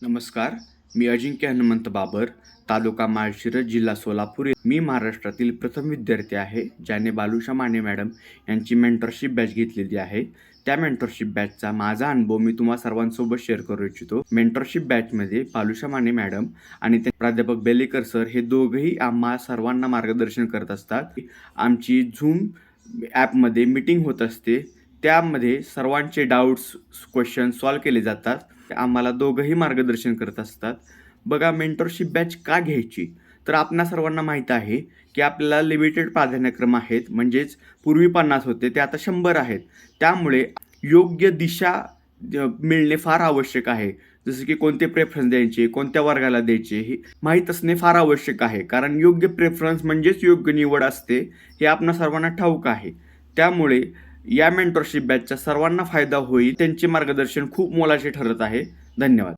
नमस्कार. मी अजिंक्य हनुमंत बाबर, तालुका माळशिरस, जिल्हा सोलापूर. मी महाराष्ट्रातील प्रथम विद्यार्थी आहे ज्याने बालुशा माने मॅडम यांची मेंटरशिप बॅच घेतलेली आहे. त्या मेंटरशिप बॅचचा माझा अनुभव मी तुम्हा सर्वांसोबत शेअर करू इच्छितो. मेंटरशिप बॅचमध्ये बालुशा माने मॅडम आणि ते प्राध्यापक बेलेकर सर हे दोघंही आम्हा सर्वांना मार्गदर्शन करत असतात. आमची झूम ॲपमध्ये मीटिंग होत असते, त्यामध्ये सर्वांचे डाऊट्स, क्वेश्चन सॉल्व्ह केले जातात. आम्हाला दोघंही मार्गदर्शन करत असतात. बघा, मेंटरशिप बॅच का घ्यायची? तर आपणा सर्वांना माहीत आहे की आपल्याला लिमिटेड प्राधान्यक्रम आहेत, म्हणजेच पूर्वी 50 होते ते आता 100 आहेत. त्यामुळे योग्य दिशा मिळणे फार आवश्यक आहे. जसं की कोणते प्रेफरन्स द्यायचे, कोणत्या वर्गाला द्यायचे हे माहीत असणे फार आवश्यक आहे. कारण योग्य प्रेफरन्स म्हणजेच योग्य निवड असते हे आपणा सर्वांना ठाऊक आहे. त्यामुळे या मेंटरशिप बॅचचा सर्वांना फायदा होईल. त्यांचे मार्गदर्शन खूप मोलाचे ठरत आहे. धन्यवाद.